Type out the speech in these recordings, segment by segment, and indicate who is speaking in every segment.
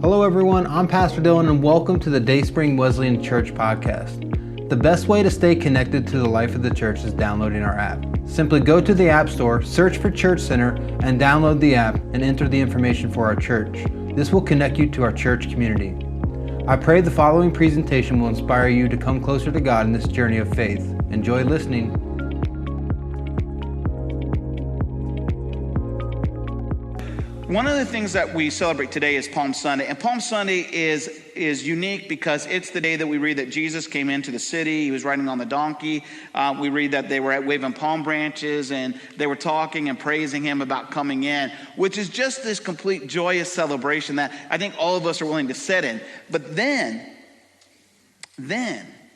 Speaker 1: Hello everyone, I'm Pastor Dylan and welcome to the Dayspring Wesleyan Church podcast. The best way to stay connected to the life of the church is downloading our app. Simply go to the App Store, search for Church Center, and download the app and enter the information for our church. This will connect you to our church community. I pray the following presentation will inspire you to come closer to God in this journey of faith. Enjoy listening.
Speaker 2: One of the things that we celebrate today is Palm Sunday, and Palm Sunday is unique because it's the day that we read that Jesus came into the city. He was riding on the donkey. We read that they were waving palm branches and they were talking and praising him about coming in, which is just this complete joyous celebration that I think all of us are willing to sit in. But then,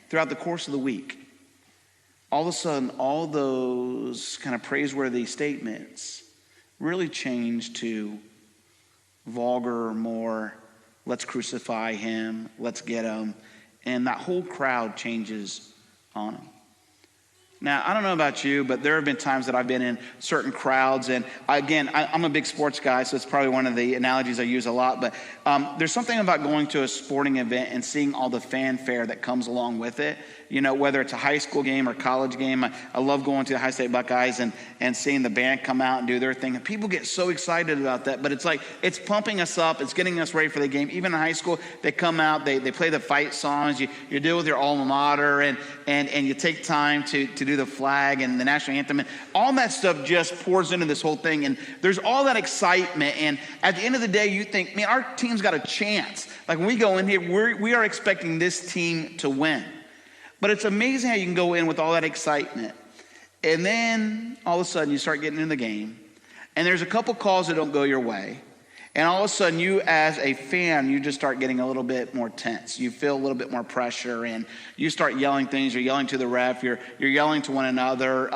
Speaker 2: throughout the course of the week, all of a sudden, all those kind of praiseworthy statements really changed to vulgar, more, let's crucify him, let's get him. And that whole crowd changes on him. Now, I don't know about you, but there have been times that I've been in certain crowds. And again, I'm a big sports guy, so it's probably one of the analogies I use a lot. But there's something about going to a sporting event and seeing all the fanfare that comes along with it. You know, whether it's a high school game or college game, I love going to the High State Buckeyes and seeing the band come out and do their thing. And people get so excited about that. But it's like, it's pumping us up. It's getting us ready for the game. Even in high school, they come out, they play the fight songs. You deal with your alma mater and you take time to do the flag and the national anthem. And all that stuff just pours into this whole thing. And there's all that excitement. And at the end of the day, you think, man, our team's got a chance. Like when we go in here, we are expecting this team to win. But it's amazing how you can go in with all that excitement. And then all of a sudden you start getting in the game. And there's a couple calls that don't go your way. And all of a sudden you as a fan, you just start getting a little bit more tense. You feel a little bit more pressure and you start yelling things. You're yelling to the ref. You're yelling to one another.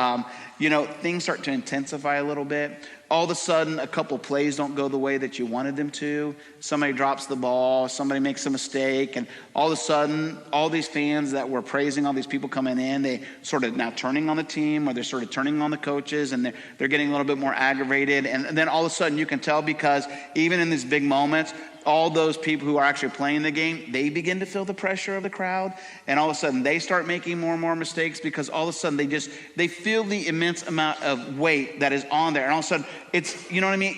Speaker 2: Things start to intensify a little bit. All of a sudden, a couple plays don't go the way that you wanted them to. Somebody drops the ball, somebody makes a mistake, and all of a sudden, all these fans that were praising all these people coming in, they sort of now turning on the team, or they're sort of turning on the coaches, and they're getting a little bit more aggravated. And then all of a sudden, you can tell because even in these big moments, all those people who are actually playing the game, they begin to feel the pressure of the crowd. And all of a sudden, they start making more and more mistakes because all of a sudden, they feel the immense amount of weight that is on there. And all of a sudden, it's, you know what I mean?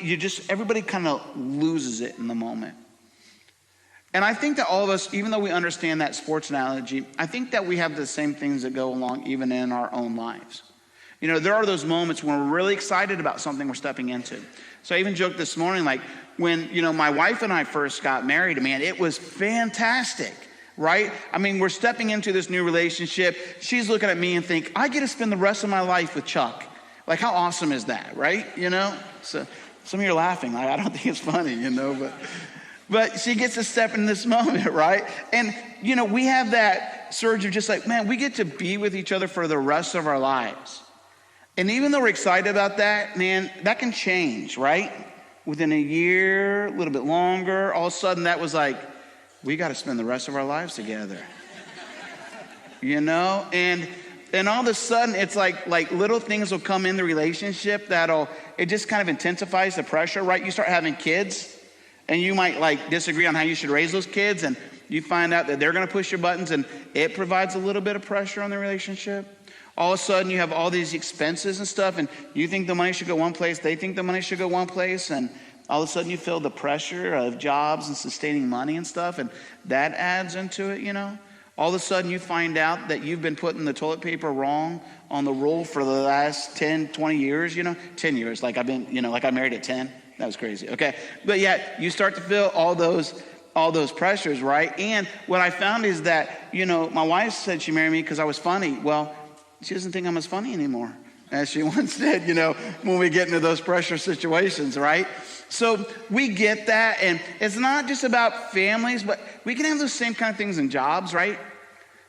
Speaker 2: Everybody kind of loses it in the moment. And I think that all of us, even though we understand that sports analogy, I think that we have the same things that go along even in our own lives. You know, there are those moments when we're really excited about something we're stepping into. So I even joked this morning, like when, my wife and I first got married, man, it was fantastic, right? I mean, we're stepping into this new relationship. She's looking at me and think, I get to spend the rest of my life with Chuck. Like, how awesome is that, right? So some of you are laughing. Like, I don't think it's funny, but she gets to step in this moment, right? And, we have that surge of just like, man, we get to be with each other for the rest of our lives. And even though we're excited about that, man, that can change, right? Within a year, a little bit longer, all of a sudden that was like, we got to spend the rest of our lives together. And all of a sudden it's like little things will come in the relationship it just kind of intensifies the pressure, right? You start having kids and you might disagree on how you should raise those kids and you find out that they're going to push your buttons and it provides a little bit of pressure on the relationship. All of a sudden, you have all these expenses and stuff, and you think the money should go one place, they think the money should go one place, and all of a sudden you feel the pressure of jobs and sustaining money and stuff, and that adds into it, All of a sudden, you find out that you've been putting the toilet paper wrong on the roll for the last 10, 20 years, 10 years, like I've been, like I married at 10. That was crazy, okay? But yet, you start to feel all those pressures, right? And what I found is that, my wife said she married me because I was funny. Well, she doesn't think I'm as funny anymore as she once did, when we get into those pressure situations, right? So we get that, and it's not just about families, but we can have those same kind of things in jobs, right?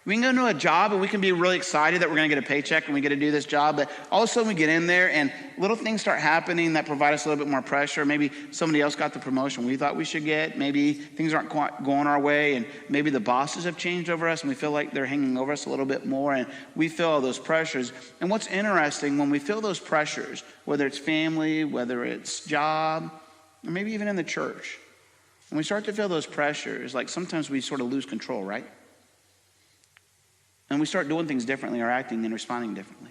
Speaker 2: We can go into a job and we can be really excited that we're going to get a paycheck and we get to do this job, but all of a sudden we get in there and little things start happening that provide us a little bit more pressure. Maybe somebody else got the promotion we thought we should get. Maybe things aren't quite going our way, and maybe the bosses have changed over us and we feel like they're hanging over us a little bit more, and we feel all those pressures. And what's interesting, when we feel those pressures, whether it's family, whether it's job, or maybe even in the church, When we start to feel those pressures, like sometimes we sort of lose control, right? And we start doing things differently or acting and responding differently.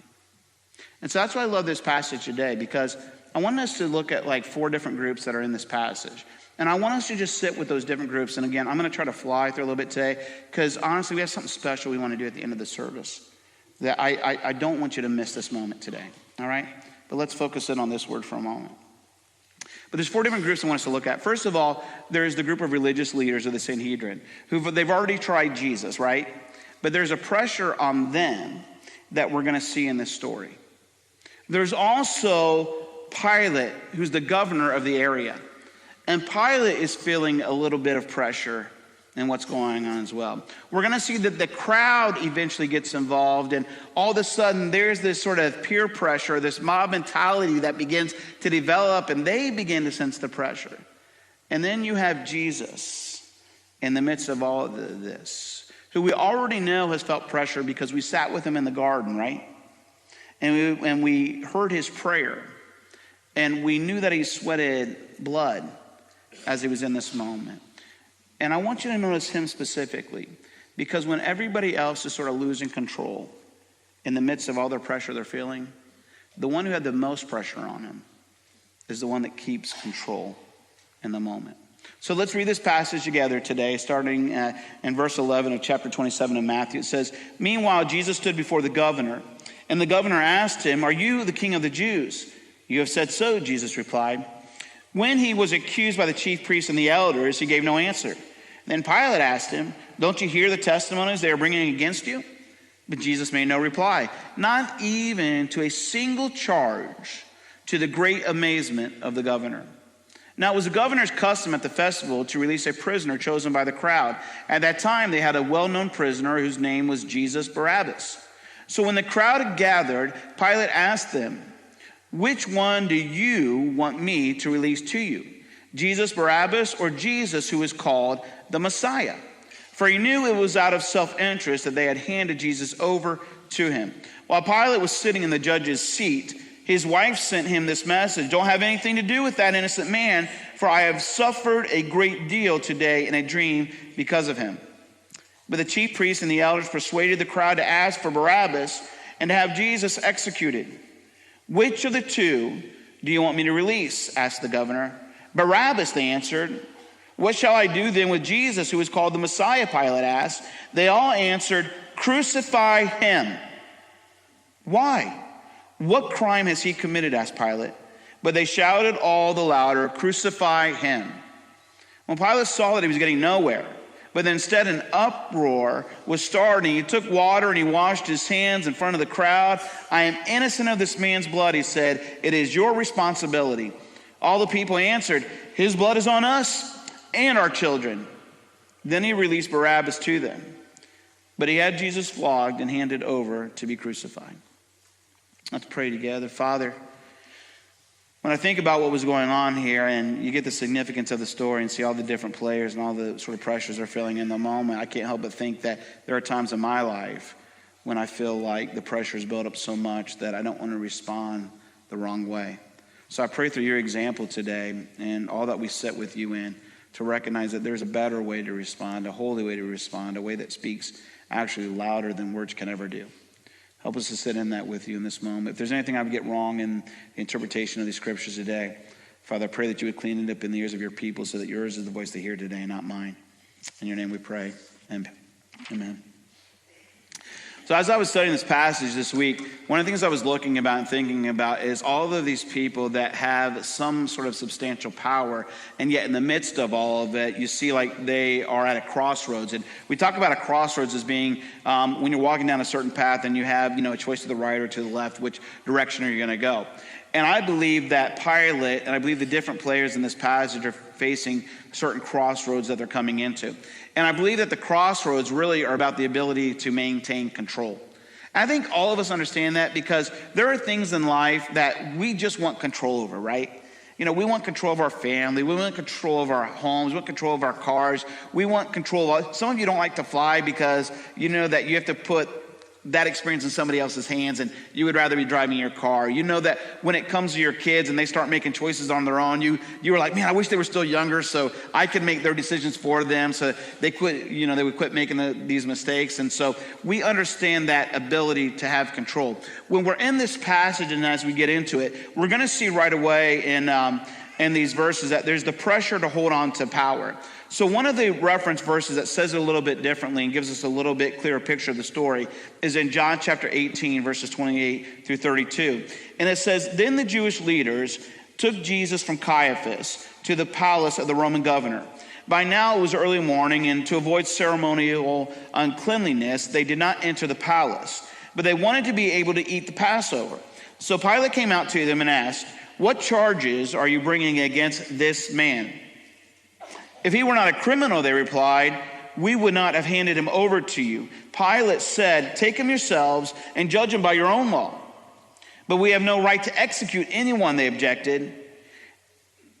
Speaker 2: And so that's why I love this passage today, because I want us to look at like 4 different groups that are in this passage. And I want us to just sit with those different groups. And again, I'm going to try to fly through a little bit today, because honestly, we have something special we want to do at the end of the service that I don't want you to miss this moment today, all right? But let's focus in on this word for a moment. But there's 4 different groups I want us to look at. First of all, there's the group of religious leaders of the Sanhedrin, they've already tried Jesus, right? But there's a pressure on them that we're going to see in this story. There's also Pilate, who's the governor of the area. And Pilate is feeling a little bit of pressure in what's going on as well. We're going to see that the crowd eventually gets involved, and all of a sudden there's this sort of peer pressure, this mob mentality that begins to develop, and they begin to sense the pressure. And then you have Jesus in the midst of all of this, who we already know has felt pressure because we sat with him in the garden, right? And we heard his prayer, and we knew that he sweated blood as he was in this moment. And I want you to notice him specifically, because when everybody else is sort of losing control in the midst of all their pressure they're feeling, the one who had the most pressure on him is the one that keeps control in the moment. So let's read this passage together today, starting in verse 11 of chapter 27 of Matthew. It says, "Meanwhile, Jesus stood before the governor, and the governor asked him, 'Are you the king of the Jews?' 'You have said so,' Jesus replied. When he was accused by the chief priests and the elders, he gave no answer. Then Pilate asked him, 'Don't you hear the testimonies they are bringing against you?' But Jesus made no reply, not even to a single charge, to the great amazement of the governor. Now it was the governor's custom at the festival to release a prisoner chosen by the crowd. At that time they had a well-known prisoner whose name was Jesus Barabbas. So when the crowd had gathered, Pilate asked them, 'Which one do you want me to release to you, Jesus Barabbas or Jesus who is called the Messiah?' For he knew it was out of self-interest that they had handed Jesus over to him. While Pilate was sitting in the judge's seat, his wife sent him this message, 'Don't have anything to do with that innocent man, for I have suffered a great deal today in a dream because of him.' But the chief priests and the elders persuaded the crowd to ask for Barabbas and to have Jesus executed. 'Which of the 2 do you want me to release?' asked the governor. 'Barabbas,' they answered. 'What shall I do then with Jesus, who is called the Messiah?' Pilate asked. They all answered, 'Crucify him.' 'Why? What crime has he committed?' asked Pilate. But they shouted all the louder, 'Crucify him.' When Pilate saw that he was getting nowhere, but instead an uproar was starting, he took water and he washed his hands in front of the crowd. 'I am innocent of this man's blood,' he said. 'It is your responsibility.' All the people answered, 'His blood is on us and our children.' Then he released Barabbas to them. But he had Jesus flogged and handed over to be crucified." Let's pray together. Father, when I think about what was going on here, and you get the significance of the story and see all the different players and all the sort of pressures they're feeling in the moment, I can't help but think that there are times in my life when I feel like the pressure is built up so much that I don't want to respond the wrong way. So I pray through your example today and all that we sit with you in to recognize that there's a better way to respond, a holy way to respond, a way that speaks actually louder than words can ever do. Help us to sit in that with you in this moment. If there's anything I would get wrong in the interpretation of these scriptures today, Father, I pray that you would clean it up in the ears of your people so that yours is the voice they hear today, not mine. In your name we pray. Amen. So as I was studying this passage this week, one of the things I was looking about and thinking about is all of these people that have some sort of substantial power, and yet in the midst of all of it, you see like they are at a crossroads. And we talk about a crossroads as being when you're walking down a certain path and you have, a choice to the right or to the left, which direction are you going to go? And I believe that Pilate, and I believe the different players in this passage are facing certain crossroads that they're coming into. And I believe that the crossroads really are about the ability to maintain control. And I think all of us understand that because there are things in life that we just want control over, right? We want control of our family. We want control of our homes. We want control of our cars. We want control of, some of you don't like to fly because you know that you have to put that experience in somebody else's hands and you would rather be driving your car. You know that when it comes to your kids and they start making choices on their own, you were like, man, I wish they were still younger so I could make their decisions for them so they would quit making these mistakes. And so we understand that ability to have control. When we're in this passage and as we get into it, we're going to see right away in these verses that there's the pressure to hold on to power. So one of the reference verses that says it a little bit differently and gives us a little bit clearer picture of the story is in John chapter 18, verses 28 through 32. And it says, then the Jewish leaders took Jesus from Caiaphas to the palace of the Roman governor. By now it was early morning, and to avoid ceremonial uncleanliness, they did not enter the palace, but they wanted to be able to eat the Passover. So Pilate came out to them and asked, what charges are you bringing against this man? If he were not a criminal, they replied, we would not have handed him over to you. Pilate said, take him yourselves and judge him by your own law. But we have no right to execute anyone, they objected.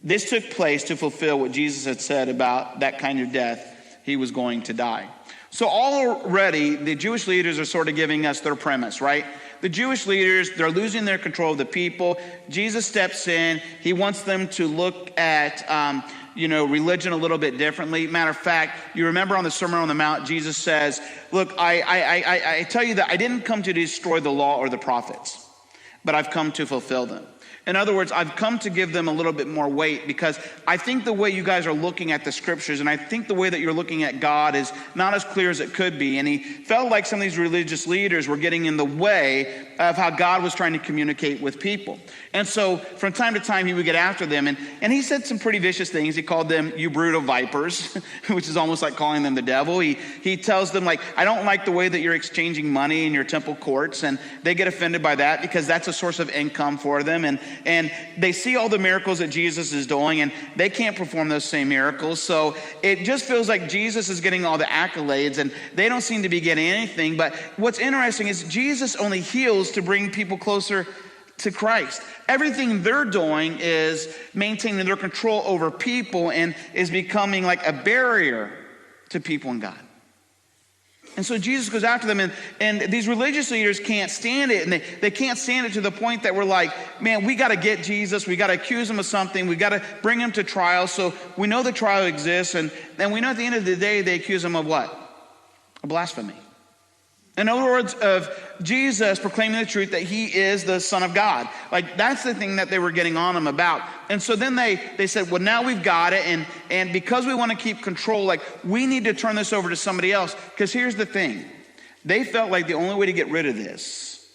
Speaker 2: This took place to fulfill what Jesus had said about that kind of death he was going to die. So already the Jewish leaders are sort of giving us their premise, right? The Jewish leaders, they're losing their control of the people. Jesus steps in. He wants them to look at religion a little bit differently. Matter of fact, you remember on the Sermon on the Mount, Jesus says, look, I tell you that I didn't come to destroy the law or the prophets, but I've come to fulfill them. In other words, I've come to give them a little bit more weight because I think the way you guys are looking at the scriptures and I think the way that you're looking at God is not as clear as it could be. And he felt like some of these religious leaders were getting in the way of how God was trying to communicate with people. And so from time to time, he would get after them. And he said some pretty vicious things. He called them, you brood of vipers, which is almost like calling them the devil. He tells them, like, I don't like the way that you're exchanging money in your temple courts. And they get offended by that because that's a source of income for them. And they see all the miracles that Jesus is doing, and they can't perform those same miracles. So it just feels like Jesus is getting all the accolades, and they don't seem to be getting anything. But what's interesting is Jesus only heals to bring people closer to Christ. Everything they're doing is maintaining their control over people and is becoming like a barrier to people and God. And so Jesus goes after them, and these religious leaders can't stand it, and they can't stand it to the point that we're like, man, we got to get Jesus, we got to accuse him of something, we got to bring him to trial. So we know the trial exists, and we know at the end of the day they accuse him of what? A blasphemy. In other words, of Jesus proclaiming the truth that he is the Son of God. Like, that's the thing that they were getting on him about. And so then they said, well, now we've got it. And because we want to keep control, like, we need to turn this over to somebody else. Because here's the thing. They felt like the only way to get rid of this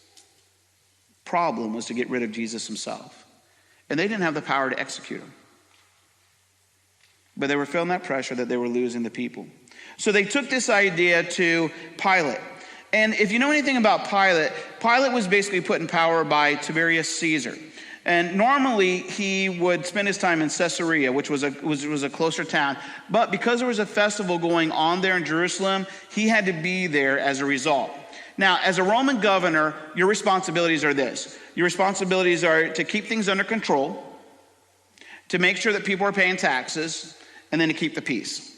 Speaker 2: problem was to get rid of Jesus himself. And they didn't have the power to execute him. But they were feeling that pressure that they were losing the people. So they took this idea to Pilate. And if you know anything about Pilate, Pilate was basically put in power by Tiberius Caesar. And normally he would spend his time in Caesarea, which was a closer town. But because there was a festival going on there in Jerusalem, he had to be there as a result. Now, as a Roman governor, your responsibilities are this. Your responsibilities are to keep things under control, to make sure that people are paying taxes, and then to keep the peace.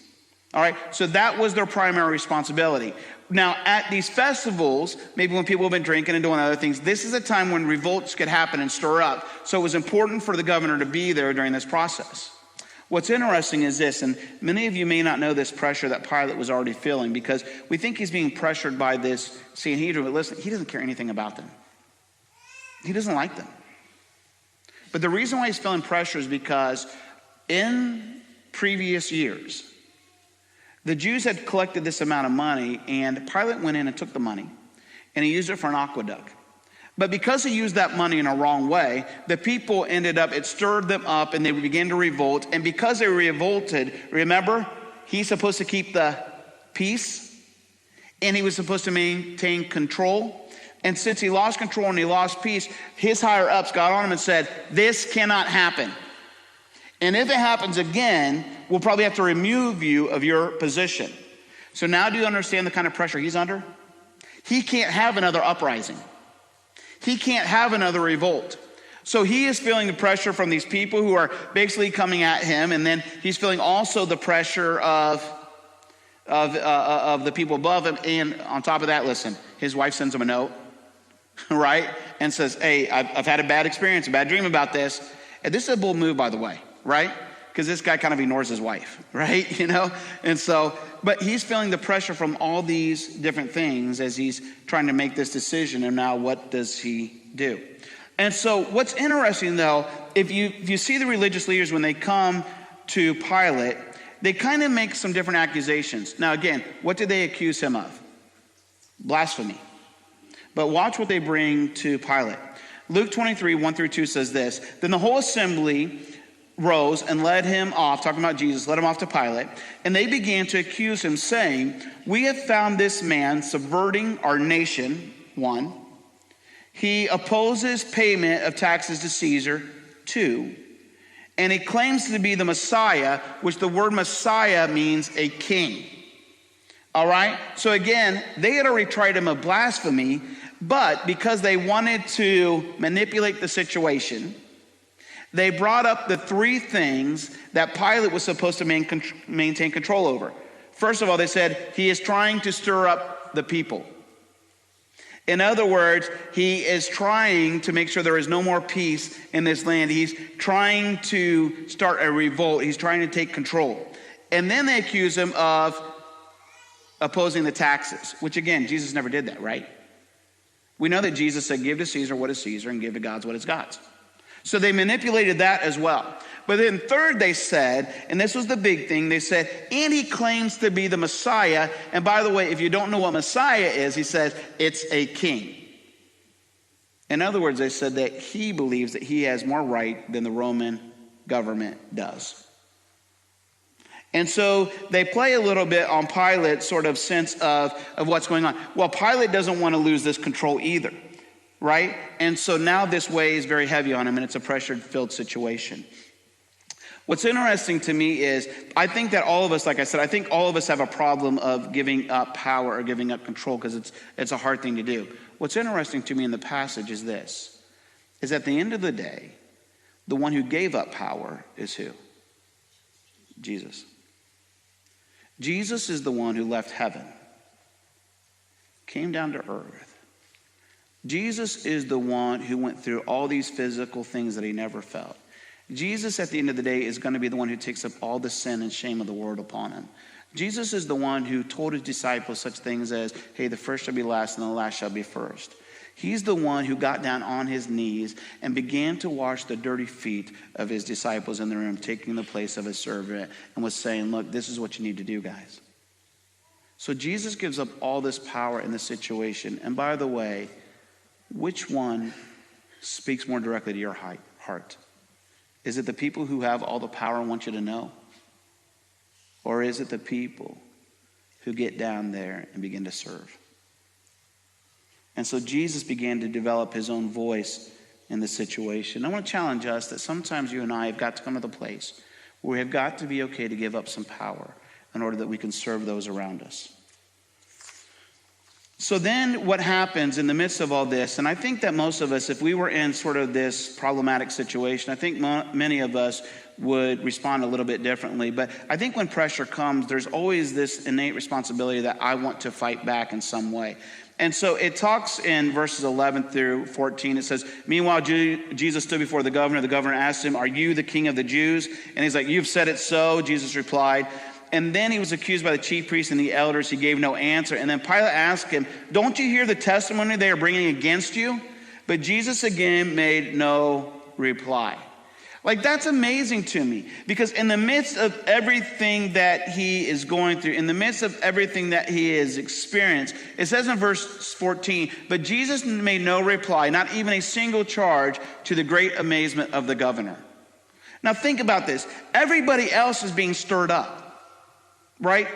Speaker 2: All right, so that was their primary responsibility. Now, at these festivals, maybe when people have been drinking and doing other things, this is a time when revolts could happen and stir up. So it was important for the governor to be there during this process. What's interesting is this, and many of you may not know this pressure that Pilate was already feeling because we think he's being pressured by this Sanhedrin, but listen, he doesn't care anything about them. He doesn't like them. But the reason why he's feeling pressure is because in previous years, the Jews had collected this amount of money, and Pilate went in and took the money, and he used it for an aqueduct. But because he used that money in a wrong way, the people it stirred them up, and they began to revolt. And because they revolted, remember, he's supposed to keep the peace, and he was supposed to maintain control. And since he lost control and he lost peace, his higher-ups got on him and said, this cannot happen. And if it happens again, we'll probably have to remove you of your position. So now do you understand the kind of pressure he's under? He can't have another uprising. He can't have another revolt. So he is feeling the pressure from these people who are basically coming at him. And then he's feeling also the pressure of the people above him. And on top of that, listen, his wife sends him a note, right? And says, hey, I've had a bad experience, a bad dream about this. And this is a bold move, by the way, right? Because this guy kind of ignores his wife, right? And so, but he's feeling the pressure from all these different things as he's trying to make this decision. And now what does he do? And so what's interesting, though, if you see the religious leaders when they come to Pilate, they kind of make some different accusations. Now, again, what did they accuse him of? Blasphemy. But watch what they bring to Pilate. Luke 23, 1-2 says this. Then the whole assembly rose and led him off, talking about Jesus, led him off to Pilate. And they began to accuse him, saying, we have found this man subverting our nation, 1. He opposes payment of taxes to Caesar, 2. And he claims to be the Messiah, which the word Messiah means a king. All right? So again, they had already tried him of blasphemy, but because they wanted to manipulate the situation, they brought up the 3 things that Pilate was supposed to maintain control over. First of all, they said, he is trying to stir up the people. In other words, he is trying to make sure there is no more peace in this land. He's trying to start a revolt. He's trying to take control. And then they accuse him of opposing the taxes, which again, Jesus never did that, right? We know that Jesus said, give to Caesar what is Caesar and give to God's what is God's. So they manipulated that as well. But then third, they said, and this was the big thing, they said, and he claims to be the Messiah. And by the way, if you don't know what Messiah is, he says, it's a king. In other words, they said that he believes that he has more right than the Roman government does. And so they play a little bit on Pilate's sort of sense of what's going on. Well, Pilate doesn't want to lose this control either, right? And so now this weighs very heavy on him, and it's a pressure-filled situation. What's interesting to me is I think that all of us, like I said, I think all of us have a problem of giving up power or giving up control because it's a hard thing to do. What's interesting to me in the passage is this, is at the end of the day, the one who gave up power is who? Jesus. Jesus is the one who left heaven, came down to earth. Jesus is the one who went through all these physical things that he never felt. Jesus, at the end of the day, is going to be the one who takes up all the sin and shame of the world upon him. Jesus is the one who told his disciples such things as, hey, the first shall be last and the last shall be first. He's the one who got down on his knees and began to wash the dirty feet of his disciples in the room, taking the place of a servant, and was saying, look, this is what you need to do, guys. So Jesus gives up all this power in the situation. And by the way, which one speaks more directly to your heart? Is it the people who have all the power and want you to know? Or is it the people who get down there and begin to serve? And so Jesus began to develop his own voice in the situation. I want to challenge us that sometimes you and I have got to come to the place where we have got to be okay to give up some power in order that we can serve those around us. So then what happens in the midst of all this, and I think that most of us, if we were in sort of this problematic situation, I think many of us would respond a little bit differently. But I think when pressure comes, there's always this innate responsibility that I want to fight back in some way. And so it talks in verses 11 through 14. It says, meanwhile, Jesus stood before the governor. The governor asked him, are you the king of the Jews? And he's like, you've said it so. Jesus replied. And then he was accused by the chief priests and the elders. He gave no answer. And then Pilate asked him, don't you hear the testimony they are bringing against you? But Jesus again made no reply. Like, that's amazing to me, because in the midst of everything that he is going through, in the midst of everything that he has experienced, it says in verse 14, but Jesus made no reply, not even a single charge, to the great amazement of the governor. Now think about this. Everybody else is being stirred up, right?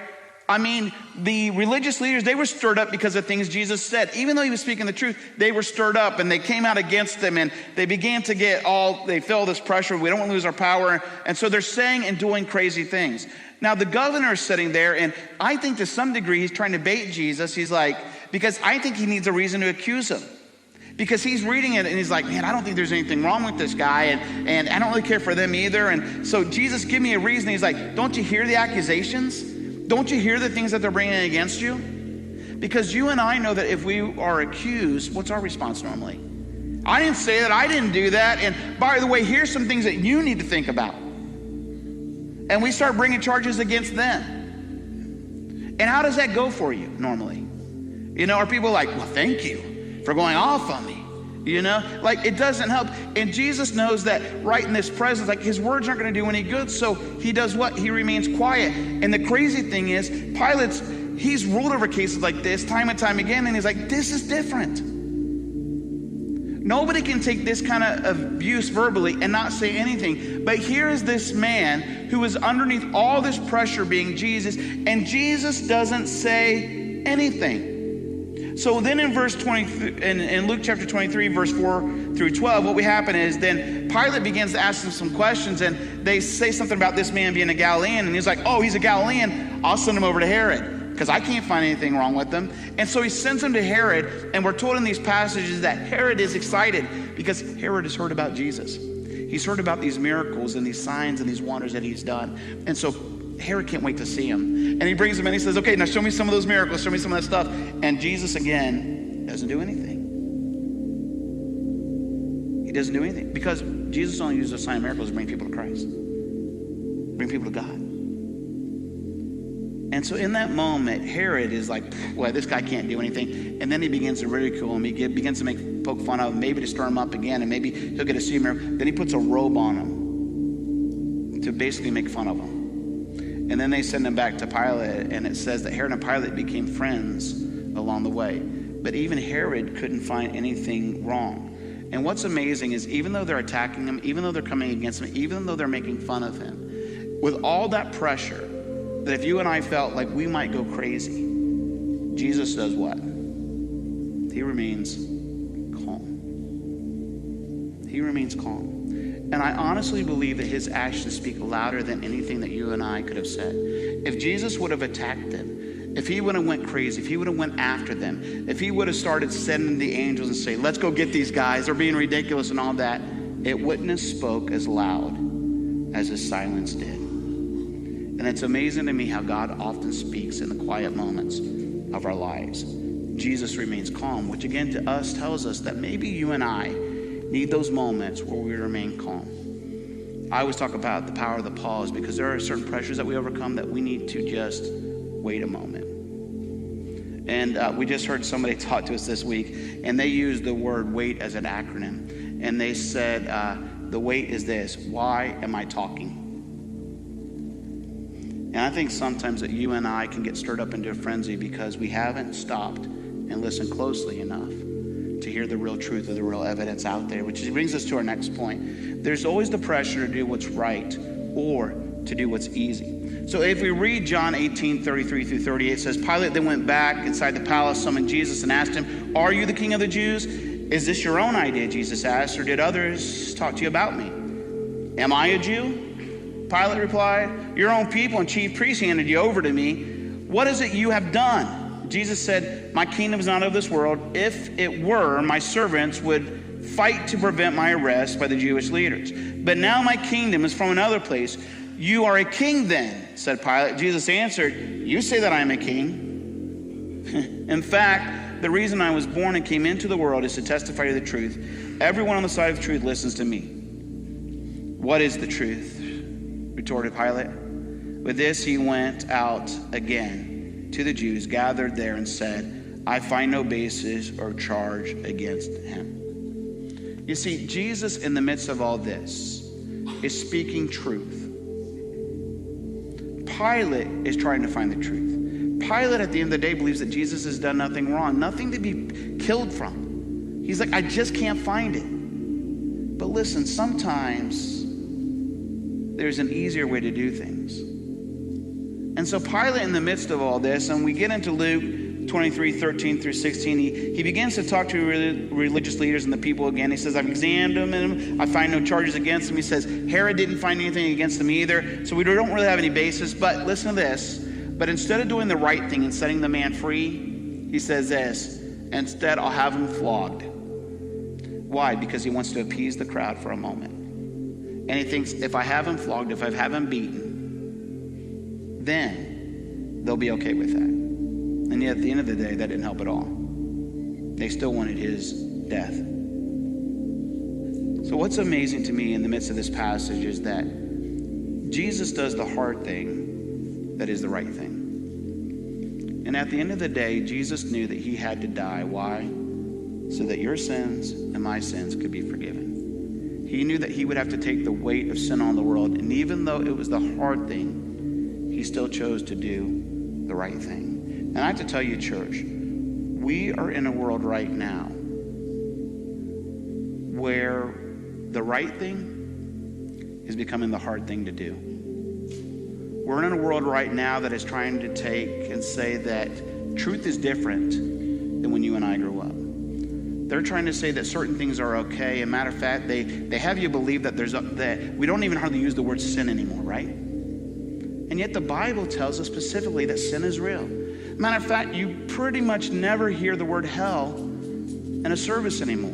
Speaker 2: I mean, the religious leaders, they were stirred up because of things Jesus said. Even though he was speaking the truth, they were stirred up and they came out against him and they began to they feel this pressure. We don't want to lose our power. And so they're saying and doing crazy things. Now the governor is sitting there, and I think to some degree he's trying to bait Jesus. He's like, because I think he needs a reason to accuse him. Because he's reading it and he's like, man, I don't think there's anything wrong with this guy. And I don't really care for them either. And so Jesus, give me a reason. He's like, don't you hear the accusations? Don't you hear the things that they're bringing against you? Because you and I know that if we are accused, what's our response normally? I didn't say that, I didn't do that, and by the way, here's some things that you need to think about. And we start bringing charges against them. And how does that go for you normally? You know, are people like, well, thank you for going off on me? You know, like it doesn't help. And Jesus knows that right in this presence, like his words aren't going to do any good. So he does what? He remains quiet. And the crazy thing is, he's ruled over cases like this time and time again. And he's like, this is different. Nobody can take this kind of abuse verbally and not say anything. But here is this man who is underneath all this pressure being Jesus, and Jesus doesn't say anything. So then in verse 23, in Luke chapter 23, verse 4 through 12, what we happen is then Pilate begins to ask them some questions, and they say something about this man being a Galilean, and he's like, oh, he's a Galilean, I'll send him over to Herod, because I can't find anything wrong with them. And so he sends him to Herod, and we're told in these passages that Herod is excited because Herod has heard about Jesus. He's heard about these miracles and these signs and these wonders that he's done. And so Herod can't wait to see him. And he brings him in, he says, okay, now show me some of those miracles, show me some of that stuff. And Jesus, again, doesn't do anything. He doesn't do anything because Jesus only uses a sign of miracles to bring people to Christ, bring people to God. And so in that moment, Herod is like, well, this guy can't do anything. And then he begins to ridicule him. He begins to poke fun of him, maybe to stir him up again, and maybe he'll get a see miracle. Then he puts a robe on him to basically make fun of him. And then they send him back to Pilate, and it says that Herod and Pilate became friends along the way. But even Herod couldn't find anything wrong. And what's amazing is even though they're attacking him, even though they're coming against him, even though they're making fun of him, with all that pressure, that if you and I felt like we might go crazy, Jesus does what? He remains calm. He remains calm. And I honestly believe that his actions speak louder than anything that you and I could have said. If Jesus would have attacked them, if he would have went crazy, if he would have went after them, if he would have started sending the angels and say, let's go get these guys, they're being ridiculous and all that, it wouldn't have spoke as loud as his silence did. And it's amazing to me how God often speaks in the quiet moments of our lives. Jesus remains calm, which again to us tells us that maybe you and I need those moments where we remain calm. I always talk about the power of the pause because there are certain pressures that we overcome that we need to just wait a moment. And we just heard somebody talk to us this week, and they used the word wait as an acronym. And they said, the wait is this: why am I talking? And I think sometimes that you and I can get stirred up into a frenzy because we haven't stopped and listened closely enough to hear the real truth or the real evidence out there, which brings us to our next point. There's always the pressure to do what's right or to do what's easy. So if we read John 18:33 through 38, it says, Pilate then went back inside the palace, summoned Jesus, and asked him, are you the king of the Jews? Is this your own idea, Jesus asked, or did others talk to you about me? Am I a Jew? Pilate replied, your own people and chief priests handed you over to me. What is it you have done? Jesus said, my kingdom is not of this world. If it were, my servants would fight to prevent my arrest by the Jewish leaders. But now my kingdom is from another place. You are a king then, said Pilate. Jesus answered, you say that I am a king. In fact, the reason I was born and came into the world is to testify to the truth. Everyone on the side of the truth listens to me. What is the truth? Retorted Pilate. With this, he went out again to the Jews gathered there and said, I find no basis or charge against him. You see, Jesus in the midst of all this is speaking truth. Pilate is trying to find the truth. Pilate at the end of the day believes that Jesus has done nothing wrong, nothing to be killed from. He's like, I just can't find it. But listen, sometimes there's an easier way to do things. And so Pilate in the midst of all this, and we get into Luke 23:13 through 16, he begins to talk to religious leaders and the people again. He says, I've examined him, I find no charges against him. He says, Herod didn't find anything against him either, so we don't really have any basis. But listen to this, but instead of doing the right thing and setting the man free, he says this, instead I'll have him flogged. Why? Because he wants to appease the crowd for a moment. And he thinks, if I have him flogged, if I have him beaten, then they'll be okay with that. And yet at the end of the day, that didn't help at all. They still wanted his death. So what's amazing to me in the midst of this passage is that Jesus does the hard thing that is the right thing. And at the end of the day, Jesus knew that he had to die. Why? So that your sins and my sins could be forgiven. He knew that he would have to take the weight of sin on the world. And even though it was the hard thing, he still chose to do the right thing. And I have to tell you, church, we are in a world right now where the right thing is becoming the hard thing to do. We're in a world right now that is trying to take and say that truth is different than when you and I grew up. They're trying to say that certain things are okay. And matter of fact, they have you believe that that we don't even hardly use the word sin anymore, right? And yet the Bible tells us specifically that sin is real. Matter of fact, you pretty much never hear the word hell in a service anymore.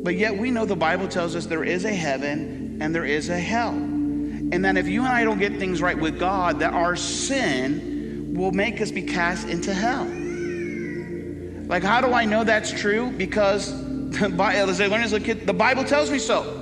Speaker 2: But yet we know the Bible tells us there is a heaven and there is a hell. And that if you and I don't get things right with God, that our sin will make us be cast into hell. Like, how do I know that's true? Because as I learned as a kid, the Bible tells me so.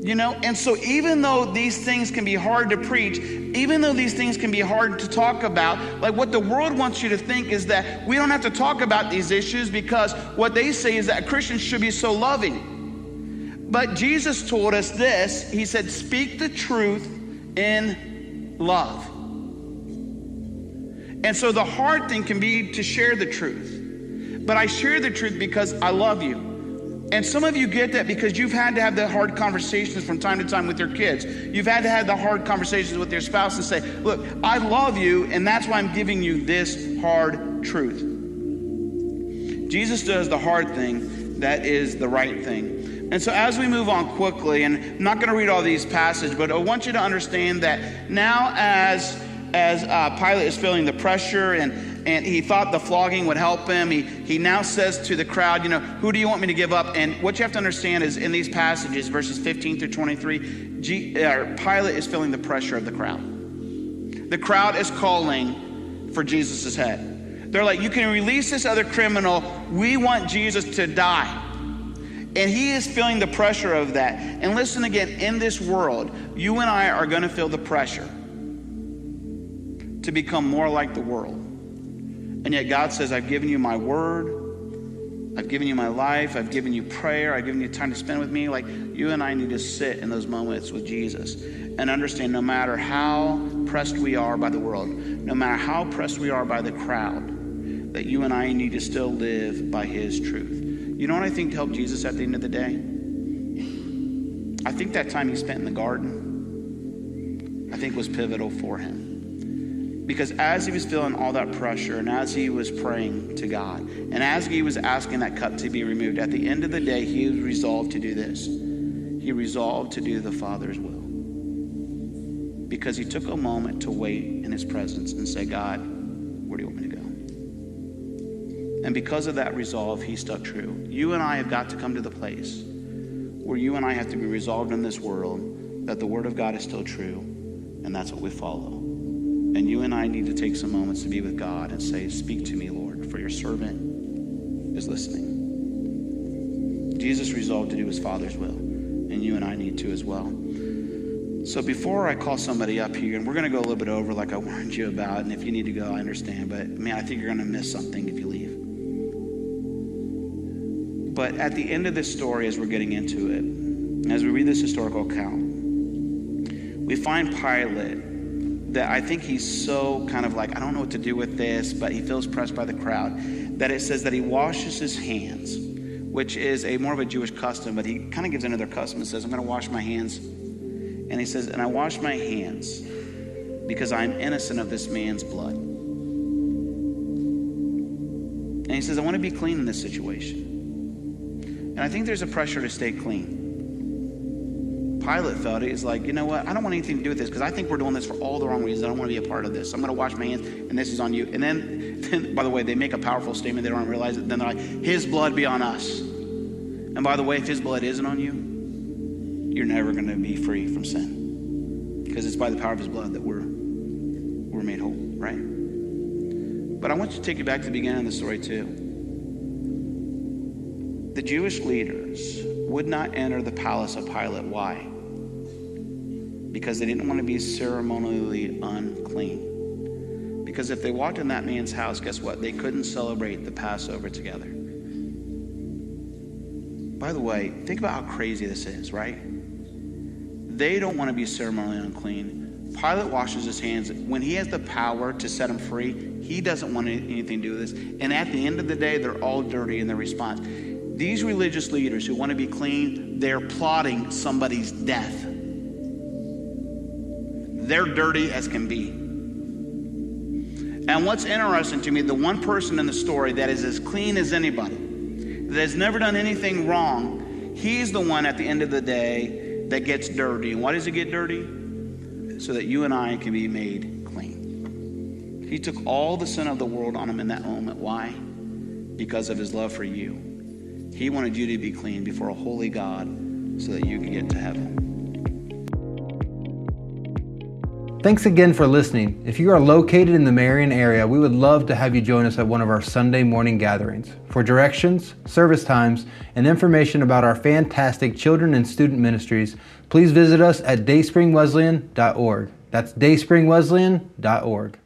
Speaker 2: You know, and so even though these things can be hard to preach, even though these things can be hard to talk about, like what the world wants you to think is that we don't have to talk about these issues because what they say is that Christians should be so loving. But Jesus told us this. He said, speak the truth in love. And so the hard thing can be to share the truth. But I share the truth because I love you. And some of you get that because you've had to have the hard conversations from time to time with your kids. You've had to have the hard conversations with your spouse and say, look, I love you, and that's why I'm giving you this hard truth. Jesus does the hard thing that is the right thing. And so as we move on quickly, and I'm not going to read all these passages, but I want you to understand that now as Pilate is feeling the pressure and he thought the flogging would help him, he now says to the crowd, you know, who do you want me to give up? And what you have to understand is in these passages, verses 15 through 23, Pilate is feeling the pressure of the crowd. The crowd is calling for Jesus' head. They're like, you can release this other criminal. We want Jesus to die. And he is feeling the pressure of that. And listen again, in this world, you and I are going to feel the pressure to become more like the world. And yet God says, I've given you my word. I've given you my life. I've given you prayer. I've given you time to spend with me. Like, you and I need to sit in those moments with Jesus and understand no matter how pressed we are by the world, no matter how pressed we are by the crowd, that you and I need to still live by his truth. You know what I think helped Jesus at the end of the day? I think that time he spent in the garden, I think was pivotal for him. Because as he was feeling all that pressure and as he was praying to God and as he was asking that cup to be removed, at the end of the day, he was resolved to do this. He resolved to do the Father's will. Because he took a moment to wait in his presence and say, God, where do you want me to go? And because of that resolve, he stuck true. You and I have got to come to the place where you and I have to be resolved in this world that the word of God is still true, and that's what we follow. And you and I need to take some moments to be with God and say, speak to me, Lord, for your servant is listening. Jesus resolved to do his Father's will, and you and I need to as well. So before I call somebody up here, and we're going to go a little bit over like I warned you about, and if you need to go, I understand, but man, I think you're going to miss something if you leave. But at the end of this story, as we're getting into it, as we read this historical account, we find Pilate that I think he's so kind of like, I don't know what to do with this, but he feels pressed by the crowd, that it says that he washes his hands, which is more of a Jewish custom, but he kind of gives into their custom and says, I'm going to wash my hands. And he says, and I wash my hands because I'm innocent of this man's blood. And he says, I want to be clean in this situation. And I think there's a pressure to stay clean. Pilate felt it. He's like, you know what? I don't want anything to do with this because I think we're doing this for all the wrong reasons. I don't want to be a part of this. I'm going to wash my hands, and this is on you. And then, by the way, they make a powerful statement. They don't realize it. Then they're like, his blood be on us. And by the way, if his blood isn't on you, you're never going to be free from sin because it's by the power of his blood that we're made whole, right? But I want you to take you back to the beginning of the story too. The Jewish leaders would not enter the palace of Pilate. Why? Because they didn't want to be ceremonially unclean. Because if they walked in that man's house, guess what? They couldn't celebrate the Passover together. By the way, think about how crazy this is, right? They don't want to be ceremonially unclean. Pilate washes his hands. When he has the power to set them free, he doesn't want anything to do with this. And at the end of the day, they're all dirty in their response. These religious leaders who want to be clean, they're plotting somebody's death. They're dirty as can be. And what's interesting to me, the one person in the story that is as clean as anybody, that has never done anything wrong, he's the one at the end of the day that gets dirty. And why does he get dirty? So that you and I can be made clean. He took all the sin of the world on him in that moment. Why? Because of his love for you. He wanted you to be clean before a holy God so that you could get to heaven.
Speaker 1: Thanks again for listening. If you are located in the Marion area, we would love to have you join us at one of our Sunday morning gatherings. For directions, service times, and information about our fantastic children and student ministries, please visit us at dayspringwesleyan.org. That's dayspringwesleyan.org.